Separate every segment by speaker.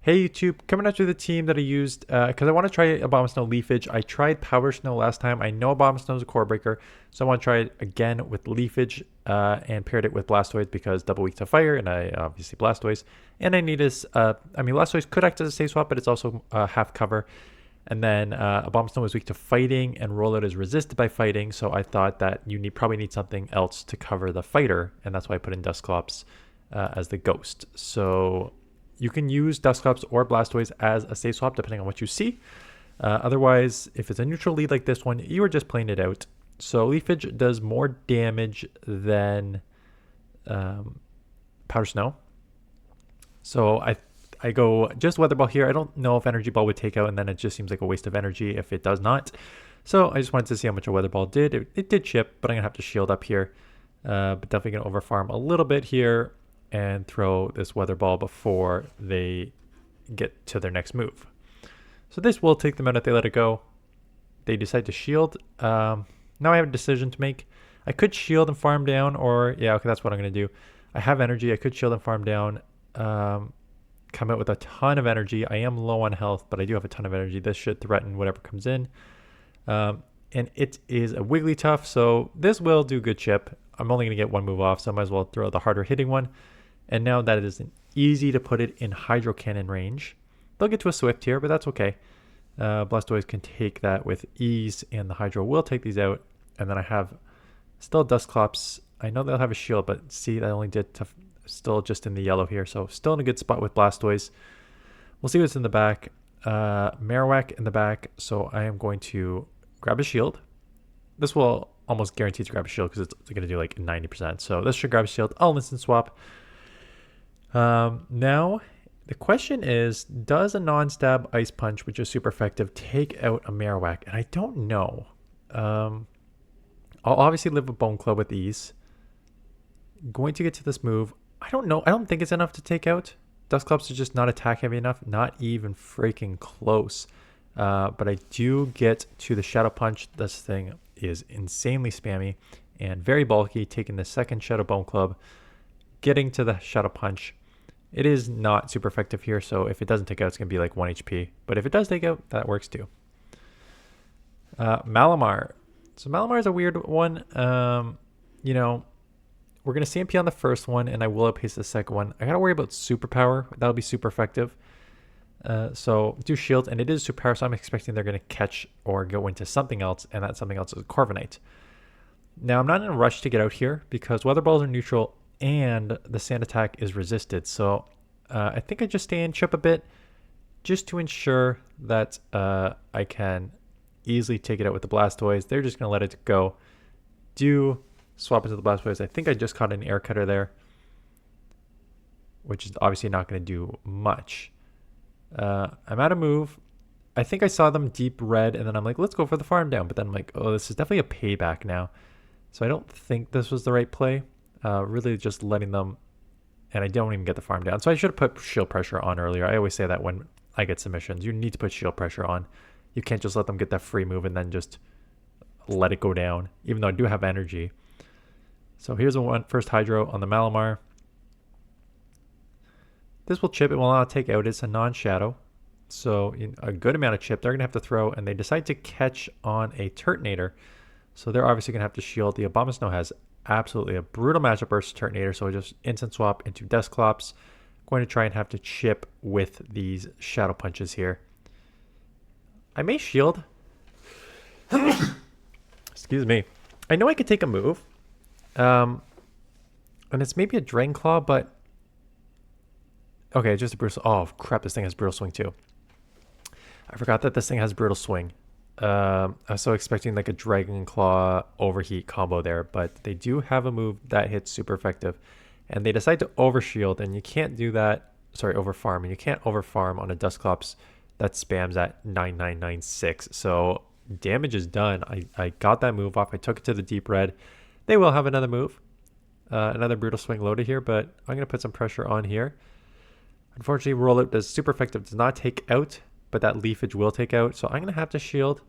Speaker 1: Hey YouTube, coming out with the team that I used because I want to try Abomasnow Leafage. I tried Powder Snow last time. I know Abomasnow is a core breaker, so I want to try it again with Leafage and paired it with Blastoise because double weak to fire, and I obviously Blastoise. And I need this. Blastoise could act as a safe swap, but it's also half cover. And then Abomasnow is weak to fighting, and Rollout is resisted by fighting. So I thought that you probably need something else to cover the fighter, and that's why I put in DUSCLOPS as the ghost. So you can use DUSCLOPS or Blastoise as a safe swap depending on what you see. Otherwise, if it's a neutral lead like this one, you are just playing it out. So Leafage does more damage than Powder Snow. So I go just Weather Ball here. I don't know if Energy Ball would take out, and then it just seems like a waste of energy if it does not. So I just wanted to see how much a Weather Ball did. It did chip, but I'm going to have to shield up here. But definitely going to overfarm a little bit here and throw this Weather Ball before they get to their next move. So this will take them out if they let it go. They decide to shield. Now I have a decision to make. I could shield and farm down, or yeah, okay, that's what I'm going to do. I have energy. I could shield and farm down. Come out with a ton of energy. I am low on health, but I do have a ton of energy. This should threaten whatever comes in. And it is a Wigglytuff, so this will do good chip. I'm only going to get one move off, so I might as well throw the harder hitting one. And now that it is easy to put it in Hydro Cannon range. They'll get to a Swift here, but that's okay. Blastoise can take that with ease, and the Hydro will take these out. And then I have still Dusclops. I know they'll have a shield, but see, that only did still just in the yellow here. So still in a good spot with Blastoise. We'll see what's in the back. Marowak in the back, so I am going to grab a shield. This will almost guarantee to grab a shield because it's going to do like 90%. So this should grab a shield. I'll instant swap. Now the question is, does a non-stab Ice Punch, which is super effective, take out a Marowak? And I don't know. I'll obviously live with Bone Club with ease. Going to get to this move. I don't know. I don't think it's enough to take out. Dusclops is just not attack heavy enough. Not even freaking close. But I do get to the Shadow Punch. This thing is insanely spammy and very bulky. Taking the second Shadow Bone Club. Getting to the Shadow Punch. It is not super effective here, so if it doesn't take out, it's going to be like 1 HP. But if it does take out, that works too. Malamar. So Malamar is a weird one. You know, we're going to CMP on the first one, and I will outpace the second one. I got to worry about Superpower. That'll be super effective. So do Shield, and it is Superpower, so I'm expecting they're going to catch or go into something else, and that something else is Corviknight. Now, I'm not in a rush to get out here because Weather Balls are neutral, and the sand attack is resisted. So I think I just stay in chip a bit just to ensure that I can easily take it out with the Blastoise. They're just going to let it go. Do swap into the Blastoise. I think I just caught an Air Cutter there, which is obviously not going to do much. I'm out of move. I think I saw them deep red, and then I'm like, let's go for the farm down. But then I'm like, oh, this is definitely a payback now. So I don't think this was the right play. Really just letting them, and I don't even get the farm down. So I should have put shield pressure on earlier. I always say that when I get submissions, you need to put shield pressure on. You can't just let them get that free move and then just let it go down, even though I do have energy. So here's a first Hydro on the Malamar. This will chip. It will not take out. It's a non-shadow. So a good amount of chip they're going to have to throw, and they decide to catch on a Turtonator. So they're obviously going to have to shield. The Abomasnow has absolutely a brutal matchup versus Turtonator, so I just instant swap into Dusclops. Going to try and have to chip with these Shadow Punches here. I may shield. Excuse me. I know I could take a move. And it's maybe a Dragon Claw, but okay, just a brutal. Oh crap, this thing has Brutal Swing too. I forgot that this thing has Brutal Swing. I was so expecting like a Dragon Claw Overheat combo there, but they do have a move that hits super effective, and they decide to Overshield, and you can't do that. Sorry, Overfarm, and you can't Overfarm on a Dusclops that spams at 9996. So damage is done. I got that move off. I took it to the deep red. They will have another move, another Brutal Swing loaded here, but I'm gonna put some pressure on here. Unfortunately, Rollout does super effective, does not take out, but that Leafage will take out. So I'm going to have to shield.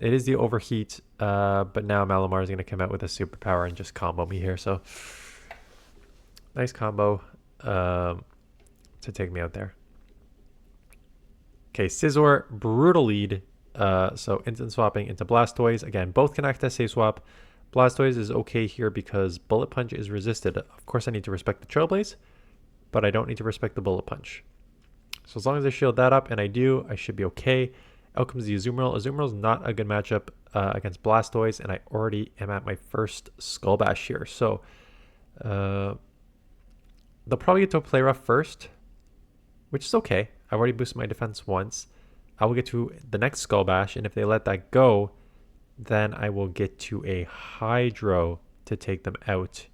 Speaker 1: It is the Overheat, but now Malamar is going to come out with a Superpower and just combo me here. So nice combo. To to take me out there. Okay, Scizor, brutal lead. So instant swapping into Blastoise. Again, both can act as safe swap. Blastoise is okay here because Bullet Punch is resisted. Of course, I need to respect the Trailblaze, but I don't need to respect the Bullet Punch. So as long as I shield that up, and I do, I should be okay. Out comes the Azumarill. Azumarill is not a good matchup against Blastoise, and I already am at my first Skull Bash here. So they'll probably get to play rough first, which is okay. I've already boosted my defense once. I will get to the next Skull Bash, and if they let that go, then I will get to a Hydro to take them out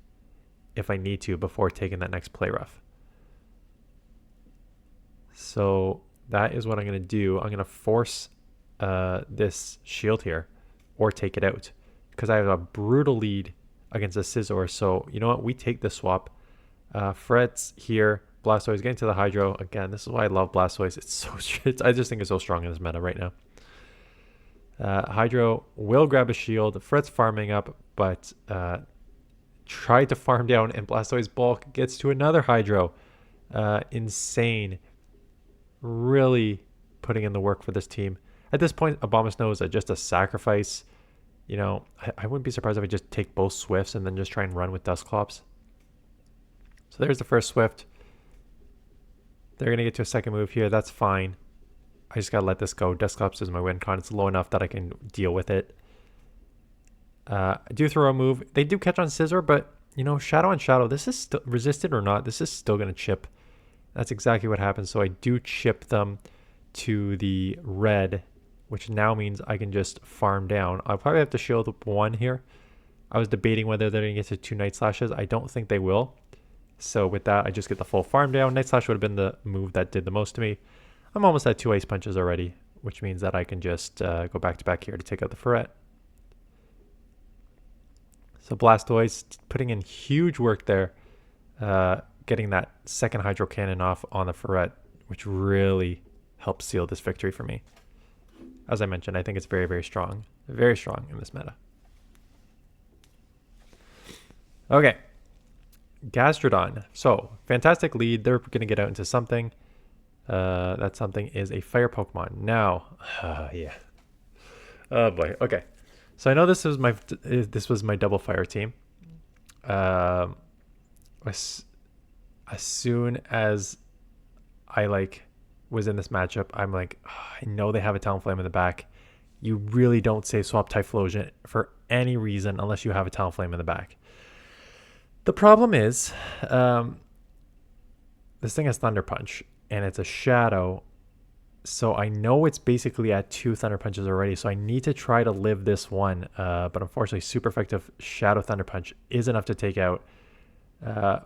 Speaker 1: if I need to before taking that next play rough. So that is what I'm going to do. I'm going to force this shield here or take it out because I have a brutal lead against a Scizor. So you know what? We take the swap. Frets here. Blastoise getting to the Hydro. Again, this is why I love Blastoise. It's so I just think it's so strong in this meta right now. Hydro will grab a shield. Fret's farming up, but tried to farm down, and Blastoise bulk gets to another Hydro. Insane. Really putting in the work for this team. At this point, Abomasnow is just a sacrifice. You know, I wouldn't be surprised if I just take both Swifts and then just try and run with DUSCLOPS. So there's the first Swift. They're going to get to a second move here. That's fine. I just got to let this go. DUSCLOPS is my win con. It's low enough that I can deal with it. I do throw a move. They do catch on Scizor, but, you know, Shadow on Shadow, this is still resisted or not. This is still going to chip. That's exactly what happens. So I do chip them to the red, which now means I can just farm down. I'll probably have to shield one here. I was debating whether they're going to get to 2 Night Slashes. I don't think they will. So with that, I just get the full farm down. Night Slash would have been the move that did the most to me. I'm almost at 2 Ace Punches already, which means that I can just go back to back here to take out the Ferret. So Blastoise putting in huge work there, getting that second Hydro Cannon off on the Ferret, which really helped seal this victory for me. As I mentioned, I think it's very, very strong in this meta. Okay. Gastrodon. So, fantastic lead. They're going to get out into something. That something is a fire Pokemon. Now, yeah. Oh boy. Okay. So I know this was my double fire team. As soon as I was in this matchup, I'm like, I know they have a Talonflame in the back. You really don't save swap Typhlosion for any reason unless you have a Talonflame in the back. The problem is, this thing has Thunder Punch, and it's a Shadow, so I know it's basically at 2 Thunder Punches already, so I need to try to live this one, but unfortunately, super effective Shadow Thunder Punch is enough to take out,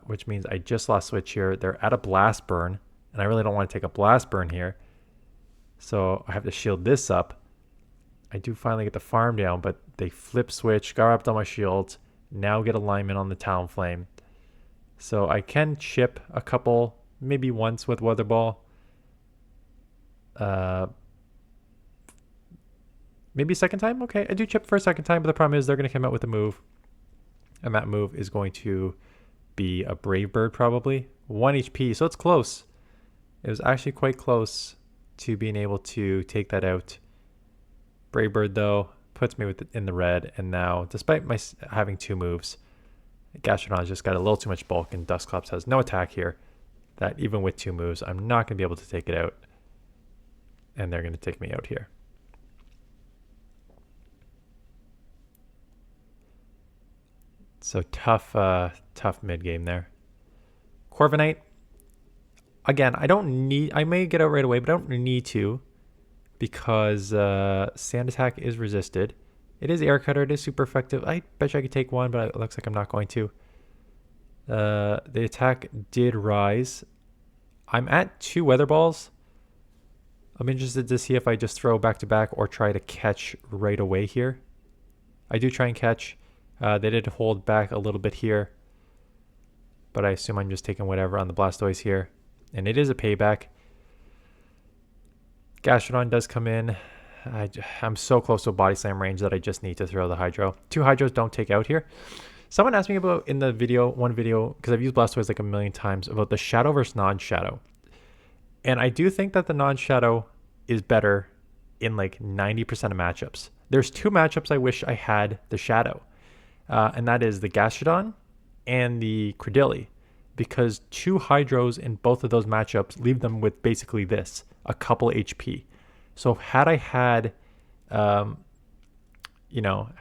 Speaker 1: which means I just lost Switch here. They're at a Blast Burn, and I really don't want to take a Blast Burn here, so I have to shield this up. I do finally get the farm down, but they flip Switch, got up on my shield. Now get alignment on the Talonflame. So I can chip a couple, maybe once with Weather Ball. Maybe second time? Okay, I do chip for a second time, but the problem is they're going to come out with a move. And that move is going to be a Brave Bird probably. 1 HP, so it's close. It was actually quite close to being able to take that out. Brave Bird though puts me in the red, and now despite my having 2 moves, Gastrodon's just got a little too much bulk, and DUSCLOPS has no attack here. That even with 2 moves, I'm not going to be able to take it out, and they're going to take me out here. So tough mid game there. Corviknight. Again, I may get out right away, but I don't need to, because Sand Attack is resisted. It is Air Cutter. It is super effective. I bet you I could take one, but it looks like I'm not going to. The attack did rise. I'm at 2 Weather Balls. I'm interested to see if I just throw back to back or try to catch right away here. I do try and catch. They did hold back a little bit here, but I assume I'm just taking whatever on the Blastoise here. And it is a payback. Gastrodon does come in. I'm so close to a Body Slam range that I just need to throw the Hydro. 2 Hydros don't take out here. Someone asked me about in the video, because I've used Blastoise like a million times, about the Shadow versus non-Shadow. And I do think that the non-shadow is better in like 90% of matchups. There's two matchups I wish I had the shadow, and that is the Gastrodon and the Credilli, because two hydros in both of those matchups leave them with basically this, a couple HP. So had I had, had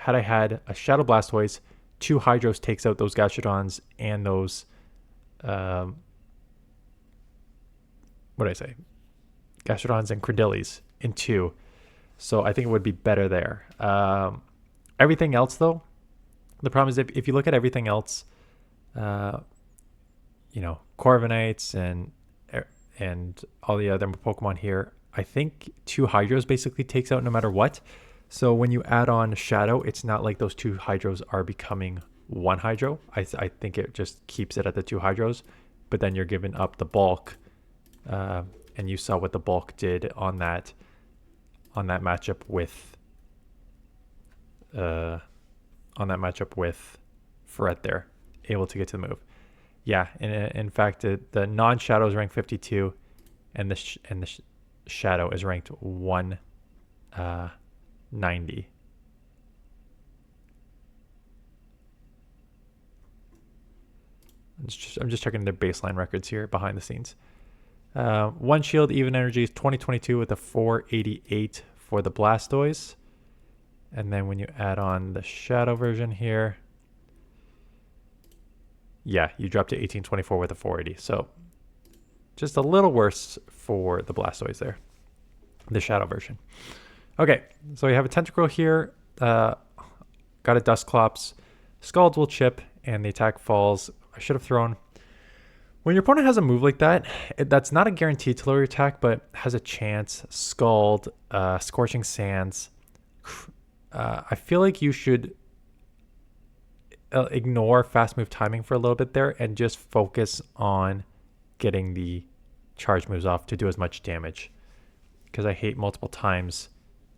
Speaker 1: I had a Shadow Blastoise, two hydros takes out those Gastrodons and those, what did I say? Gastrodons and Credillis in two. So I think it would be better there. Everything else, though, the problem is if you look at everything else, Corviknights and all the other Pokemon here, I think two Hydros basically takes out no matter what. So when you add on Shadow, it's not like those two Hydros are becoming one Hydro. I think it just keeps it at the two Hydros, but then you're giving up the bulk, and you saw what the bulk did on that matchup with Fret there, able to get to the move. Yeah, in fact, the non-shadow is ranked 52, and the shadow is ranked 190. I'm just checking their baseline records here behind the scenes. One shield even energy is 2022 with a 488 for the Blastoise. And then when you add on the shadow version here, yeah, you drop to 1824 with a 480. So just a little worse for the Blastoise there, the shadow version. Okay, so we have a Tentacruel here. Got a Dusclops. Scald will chip, and the attack falls. I should have thrown. When your opponent has a move like that, that's not a guaranteed to lower your attack, but has a chance. Scald, Scorching Sands. I feel like you should ignore fast move timing for a little bit there and just focus on getting the charge moves off to do as much damage, because I hate multiple times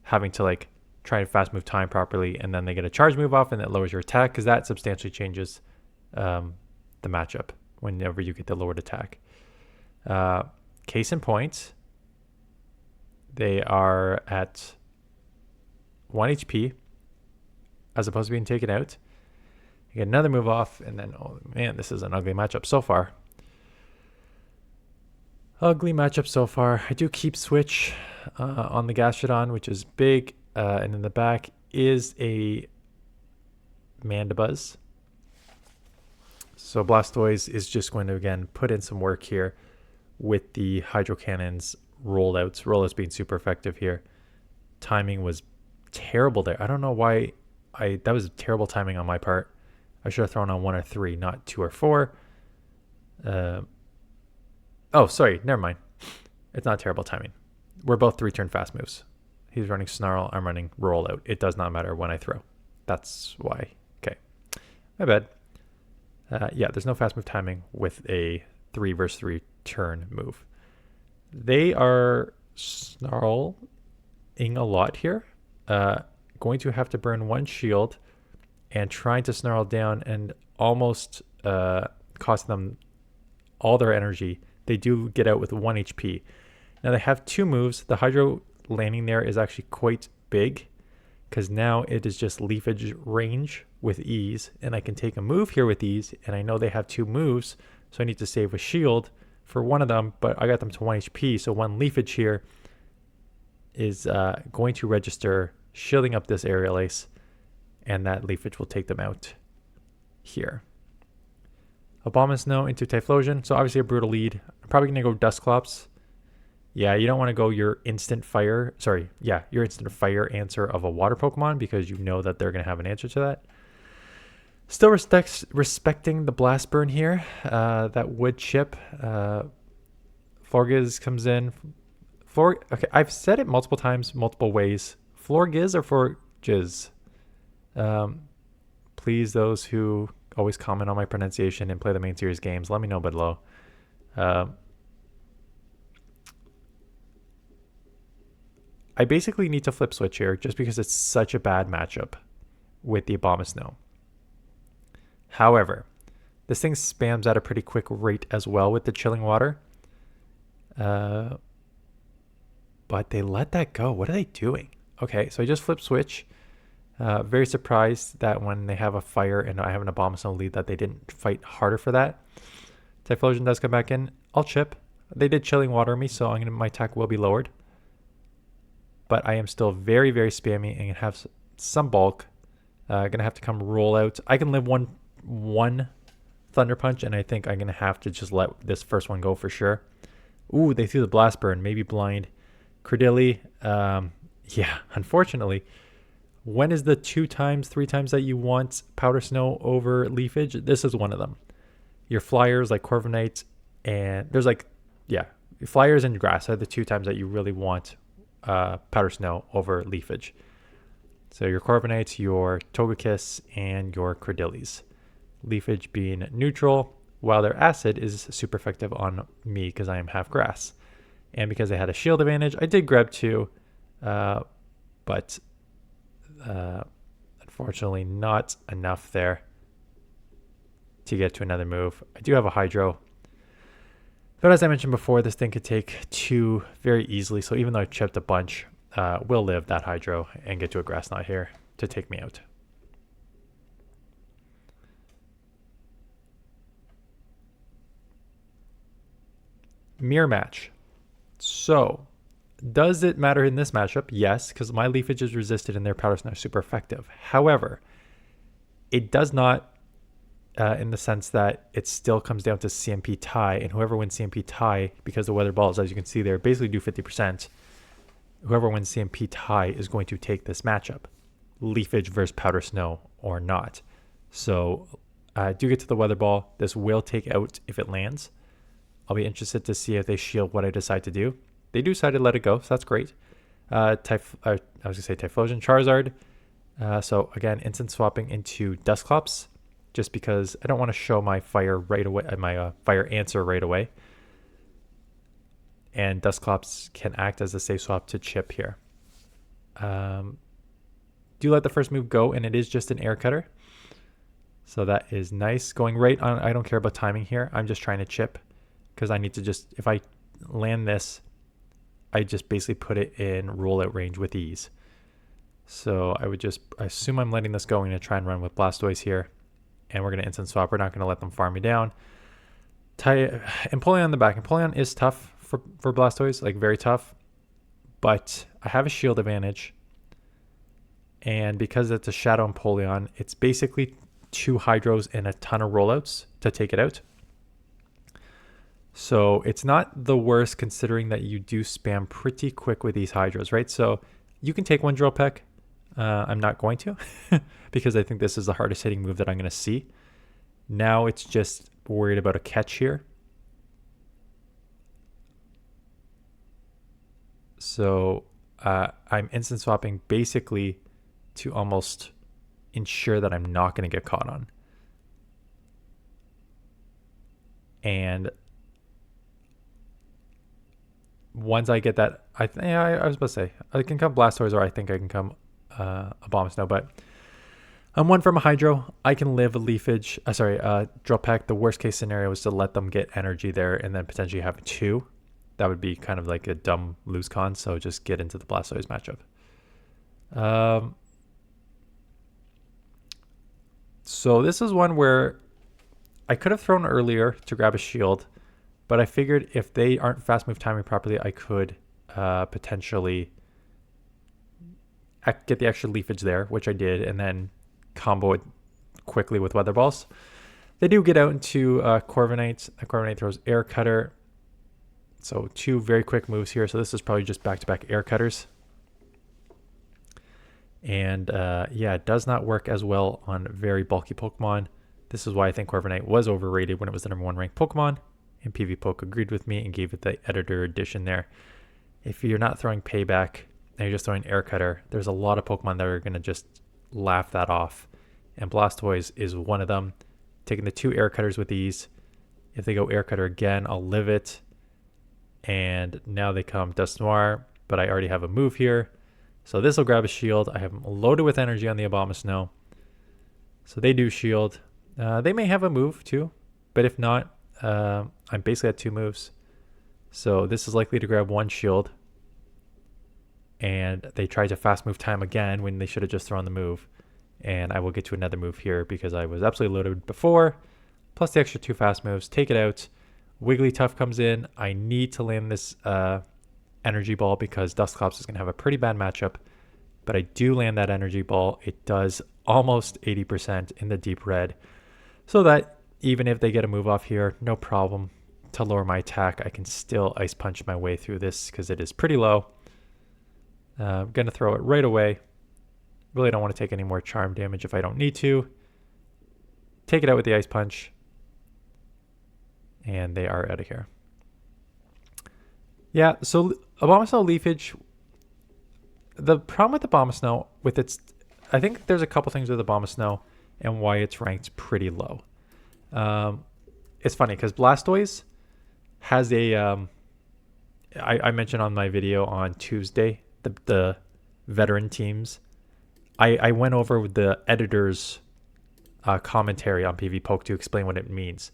Speaker 1: having to like try and fast move time properly and then they get a charge move off and that lowers your attack, because that substantially changes the matchup whenever you get the lowered attack. Case in point, they are at 1 HP as opposed to being taken out. You get another move off, and then, oh man, this is an ugly matchup so far. Ugly matchup so far. I do keep switch on the Gastrodon, which is big, and in the back is a Mandibuzz. So Blastoise is just going to, again, put in some work here with the Hydro Cannons rollouts. Rollouts being super effective here. Timing was terrible there. I don't know why that was terrible timing on my part. I should have thrown on 1 or 3, not 2 or 4. Oh, sorry, never mind. It's not terrible timing. We're both 3-turn fast moves. He's running Snarl, I'm running Rollout. It does not matter when I throw. That's why. Okay, my bad. Yeah, there's no fast move timing with a 3 versus 3 turn move. They are snarling a lot here. Going to have to burn 1 shield and trying to snarl down and almost cost them all their energy. They do get out with 1 HP. Now they have 2 moves. The Hydro landing there is actually quite big, because now it is just leafage range with ease, and I can take a move here with ease, and I know they have 2 moves, so I need to save a shield for one of them, but I got them to 1 HP, so 1 leafage here is going to register, shielding up this Aerial Ace, and that leafage will take them out here. Abomasnow into Typhlosion, so obviously a brutal lead. I'm probably going to go Dusclops. Yeah, you don't want to go your instant fire answer of a water Pokemon, because you know that they're going to have an answer to that. Still respecting the Blast Burn here. That would chip. Florgiz comes in. Okay, I've said it multiple times, multiple ways. Florgiz or Florgiz? Please, those who always comment on my pronunciation and play the main series games, let me know below. I basically need to flip switch here just because it's such a bad matchup with the Abomasnow. However, this thing spams at a pretty quick rate as well with the Chilling Water. But they let that go. What are they doing? Okay, so I just flip switch. Very surprised that when they have a fire and I have an Abomasnow lead that they didn't fight harder for that. Typhlosion does come back in. I'll chip. They did Chilling Water me, so my attack will be lowered. But I am still very, very spammy and have some bulk. Gonna have to come roll out. I can live one Thunder Punch, and I think I'm gonna have to just let this first one go for sure. Ooh, they threw the Blast Burn, maybe blind. Credilli, yeah, unfortunately. When is the 2 times, 3 times that you want Powder Snow over Leafage? This is one of them. Your flyers like Corviknight, and there's like, yeah, flyers and grass are the 2 times that you really want Powder Snow over Leafage. So your Corviknights, your Togekiss, and your Credillis. Leafage being neutral, while their acid is super effective on me because I am half grass. And because they had a shield advantage, I did grab 2, but unfortunately not enough there to get to another move. I do have a Hydro. But as I mentioned before, this thing could take 2 very easily. So even though I chipped a bunch, we'll live that Hydro and get to a Grass Knot here to take me out. Mirror match. So, does it matter in this matchup? Yes, because my Leafage is resisted and their Powder Snow is super effective. However, it does not in the sense that it still comes down to CMP tie, and whoever wins CMP tie, because the Weather Balls, as you can see there, basically do 50%. Whoever wins CMP tie is going to take this matchup, Leafage versus Powder Snow or not. So do get to the Weather Ball. This will take out if it lands. I'll be interested to see if they shield what I decide to do. They do decide to let it go, so that's great. I was going to say Typhlosion, Charizard. So again, instant swapping into Dusclops, just because I don't want to show my fire right away, my fire answer right away. And Dusclops can act as a safe swap to chip here. Do let the first move go, and it is just an air cutter. So that is nice. Going right on, I don't care about timing here. I'm just trying to chip because I need to just, if I land this, I just basically put it in rollout range with ease. So I assume I'm letting this go. I'm going to try and run with Blastoise here. And we're going to instant swap. We're not going to let them farm me down. Empoleon on the back. Empoleon is tough for Blastoise, like very tough. But I have a shield advantage. And because it's a Shadow Empoleon, it's basically 2 Hydros and a ton of rollouts to take it out. So it's not the worst considering that you do spam pretty quick with these Hydros, right? So you can take one Drill Peck. I'm not going to because I think this is the hardest hitting move that I'm going to see. Now it's just worried about a catch here. So I'm instant swapping basically to almost ensure that I'm not going to get caught on. And once I get that, I was about to say, I can come Blastoise or I think I can come Abomasnow, but I'm 1 from a Hydro. I can live a Leafage, Drill Peck. The worst case scenario is to let them get energy there and then potentially have 2. That would be kind of like a dumb lose con, so just get into the Blastoise matchup. So this is one where I could have thrown earlier to grab a shield, but I figured if they aren't fast move timing properly, I could potentially get the extra leafage there, which I did, and then combo it quickly with Weather Balls. They do get out into Corviknight. Corviknight throws Air Cutter. So 2 very quick moves here. So this is probably just back-to-back Air Cutters. And yeah, it does not work as well on very bulky Pokemon. This is why I think Corviknight was overrated when it was the #1 ranked Pokemon. And PV Poke agreed with me and gave it the editor edition there. If you're not throwing Payback and you're just throwing Air Cutter, there's a lot of Pokemon that are going to just laugh that off. And Blastoise is one of them. Taking the 2 Air Cutters with ease. If they go Air Cutter again, I'll live it. And now they come Dusknoir, but I already have a move here. So this will grab a shield. I have them loaded with energy on the Abomasnow. So they do shield. They may have a move too, but if not, I'm basically at 2 moves. So this is likely to grab 1 shield. And they tried to fast move time again when they should have just thrown the move. And I will get to another move here because I was absolutely loaded before. Plus the extra 2 fast moves. Take it out. Wigglytuff comes in. I need to land this energy ball because DUSCLOPS is going to have a pretty bad matchup. But I do land that energy ball. It does almost 80% in the deep red. So that even if they get a move off here, no problem. To lower my attack, I can still Ice Punch my way through this because it is pretty low. I'm going to throw it right away. Really don't want to take any more charm damage if I don't need to. Take it out with the Ice Punch. And they are out of here. Yeah, so Abomasnow Leafage. The problem with Abomasnow, with its... I think there's a couple things with Abomasnow and why it's ranked pretty low. It's funny because Blastoise has a... I mentioned on my video on Tuesday, the veteran teams. I went over with the editor's commentary on PvPoke to explain what it means.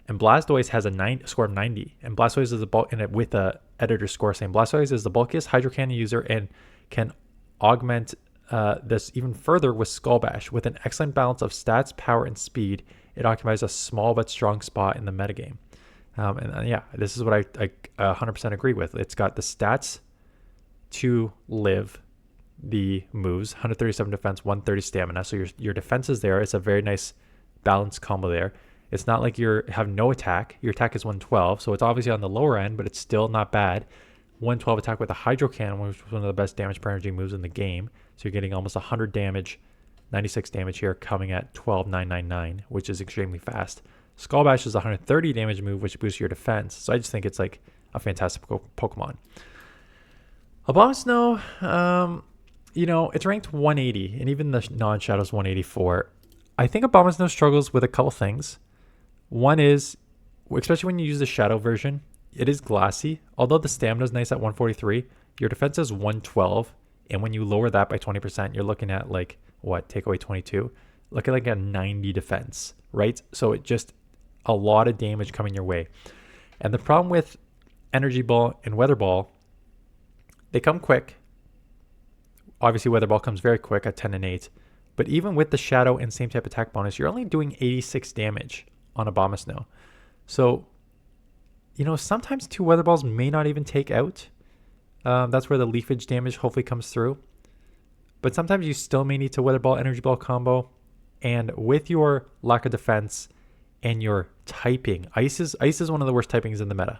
Speaker 1: And Blastoise has a score of 90. And Blastoise is with a editor score saying Blastoise is the bulkiest Hydro Cannon user and can augment this even further with Skull Bash. With an excellent balance of stats, power, and speed, it occupies a small but strong spot in the metagame. Yeah, this is what I 100% agree with. It's got the stats to live the moves, 137 defense, 130 stamina. So your defense is there. It's a very nice balanced combo there. It's not like you have no attack. Your attack is 112, so it's obviously on the lower end, but it's still not bad. 112 attack with a Hydro Cannon, which is one of the best damage per energy moves in the game. So you're getting almost 100 damage, 96 damage here, coming at 12,999, which is extremely fast. Skull Bash is a 130 damage move, which boosts your defense. So I just think it's like a fantastic Pokemon. Abomasnow, it's ranked 180, and even the non-shadows 184. I think Abomasnow struggles with a couple things. One is, especially when you use the shadow version, it is glassy. Although the stamina is nice at 143, your defense is 112. And when you lower that by 20%, you're looking at like, take away 22? Look at like a 90 defense, right? So it just, a lot of damage coming your way. And the problem with Energy Ball and Weather Ball, they come quick. Obviously, Weather Ball comes very quick at 10 and 8. But even with the shadow and same type attack bonus, you're only doing 86 damage on Abomasnow. So, sometimes 2 Weather Balls may not even take out. That's where the leafage damage hopefully comes through. But sometimes you still may need to Weather Ball, Energy Ball combo. And with your lack of defense and your typing, ice is one of the worst typings in the meta.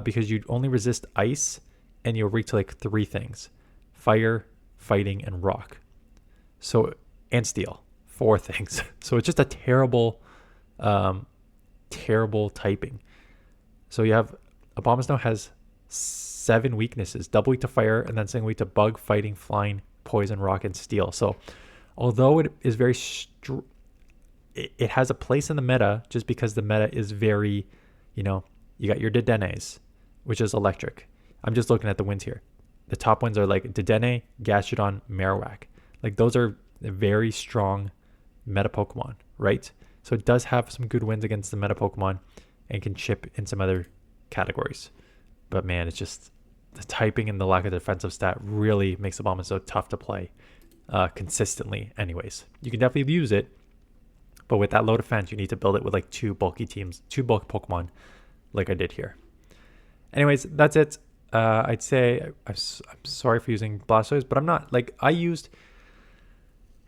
Speaker 1: Because you only resist ice and you'll weak to like 3 things. Fire, fighting, and rock. And steel. 4 things. So it's just a terrible typing. So you have Abomasnow has 7 weaknesses, double weak to fire, and then single weak to bug, fighting, flying, poison, rock, and steel. So although it is very it has a place in the meta just because the meta is very, you got your Dedenes, which is electric. I'm just looking at the wins here. The top ones are like Dedenne, Gastrodon, Marowak. Like those are very strong meta Pokemon, right? So it does have some good wins against the meta Pokemon and can chip in some other categories. But man, it's just the typing and the lack of defensive stat really makes Abomasnow so tough to play consistently anyways. You can definitely use it, but with that low defense, you need to build it with like 2 bulky Pokemon like I did here. Anyways, that's it. I'd say I'm sorry for using Blastoise, but I'm not. Like I used...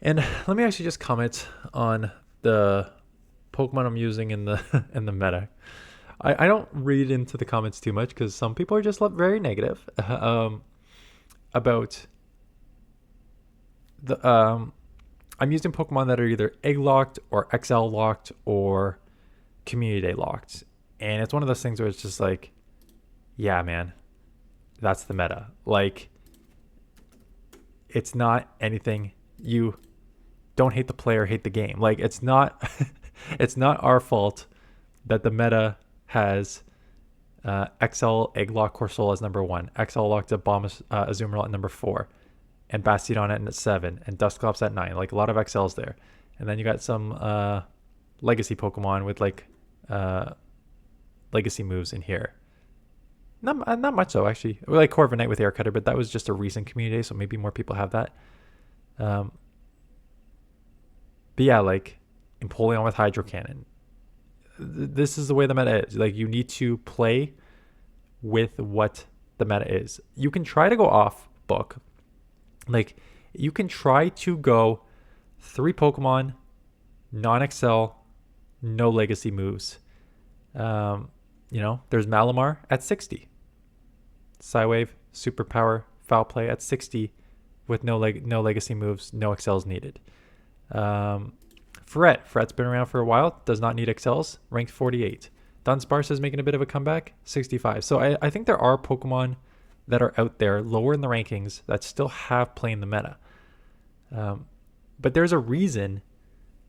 Speaker 1: And let me actually just comment on the Pokemon I'm using in the meta. I don't read into the comments too much because some people are just very negative about the I'm using Pokemon that are either egg locked or XL locked or community day locked. And it's one of those things where it's just like, yeah, man, that's the meta. Like, it's not anything. You don't hate the player, hate the game. Like, it's not it's not our fault that the meta has XL Egglock Corsola as number 1, XL locked Azumarill at number 4, and Bastiodon at 7, and DUSCLOPS at 9. Like a lot of XLs there. And then you got some legacy Pokemon with like legacy moves in here. Not much though, actually. We like Corviknight with Air Cutter, but that was just a recent community, so maybe more people have that. Um, but yeah, like Empoleon with Hydro Cannon. This is the way the meta is. Like, you need to play with what the meta is. You can try to go off book. Like, you can try to go 3 Pokemon, non-Excel, no legacy moves. There's Malamar at 60. Psywave, Superpower, Foul Play at 60 with no legacy moves, no Excels needed. Fret's been around for a while, does not need Excels, ranked 48. Dunsparce is making a bit of a comeback, 65. So I think there are Pokemon that are out there lower in the rankings that still have play in the meta. But there's a reason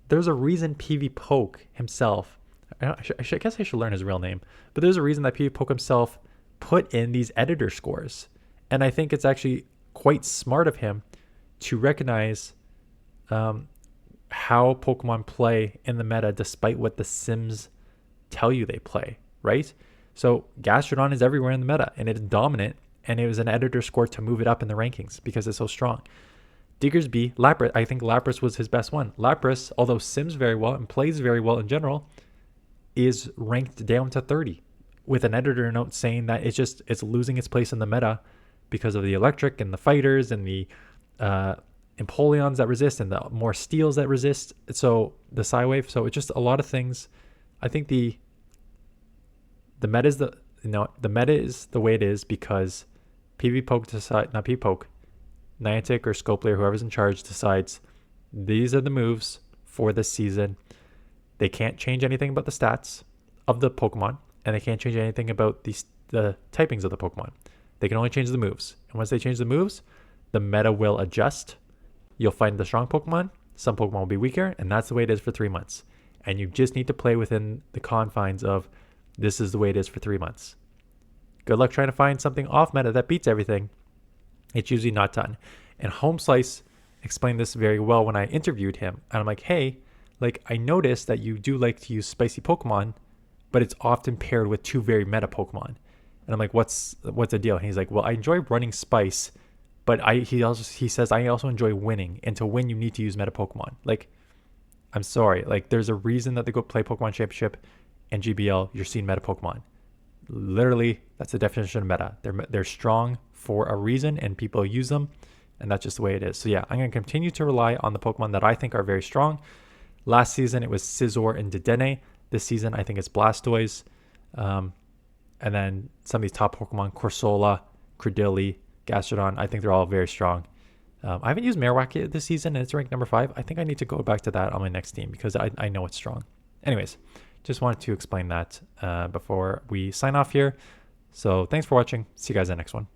Speaker 1: PV Poke himself, I guess I should learn his real name, but there's a reason that PV Poke himself put in these editor scores. And I think it's actually quite smart of him to recognize how Pokemon play in the meta despite what the sims tell you they play, right? So Gastrodon is everywhere in the meta and it's dominant, and it was an editor score to move it up in the rankings because it's so strong. Diggersby, Lapras, I think Lapras was his best one. Lapras, although sims very well and plays very well in general, is ranked down to 30 with an editor note saying that it's losing its place in the meta because of the electric and the fighters and the Empoleons that resist and the more steals that resist. So the Psywave. So it's just a lot of things. I think the meta is the meta is the way it is because PV Poke not PV Poke, Niantic or Scopely or whoever's in charge decides these are the moves for this season. They can't change anything about the stats of the Pokemon, and they can't change anything about the typings of the Pokemon. They can only change the moves. And once they change the moves, the meta will adjust. You'll find the strong Pokemon. Some Pokemon will be weaker, and that's the way it is for 3 months. And you just need to play within the confines of this is the way it is for 3 months. Good luck trying to find something off meta that beats everything. It's usually not done. And Home Slice explained this very well when I interviewed him. And I'm like, hey, like, I noticed that you do like to use spicy Pokemon, but it's often paired with 2 very meta Pokemon. And I'm like, what's the deal? And he's like, well, I enjoy running Spice, but he says I also enjoy winning. And to win, you need to use meta Pokemon. Like, I'm sorry. Like, there's a reason that they go play Pokemon Championship and GBL. You're seeing meta Pokemon. Literally, that's the definition of meta. They're strong for a reason, and people use them, and that's just the way it is. So yeah, I'm going to continue to rely on the Pokemon that I think are very strong. Last season, it was Scizor and Dedenne. This season, I think it's Blastoise. And then some of these top Pokemon, Corsola, Credilli, Gastrodon, I think they're all very strong. I haven't used Marowak this season, and it's ranked number 5. I think I need to go back to that on my next team because I know it's strong. Anyways, just wanted to explain that before we sign off here. So thanks for watching. See you guys in the next one.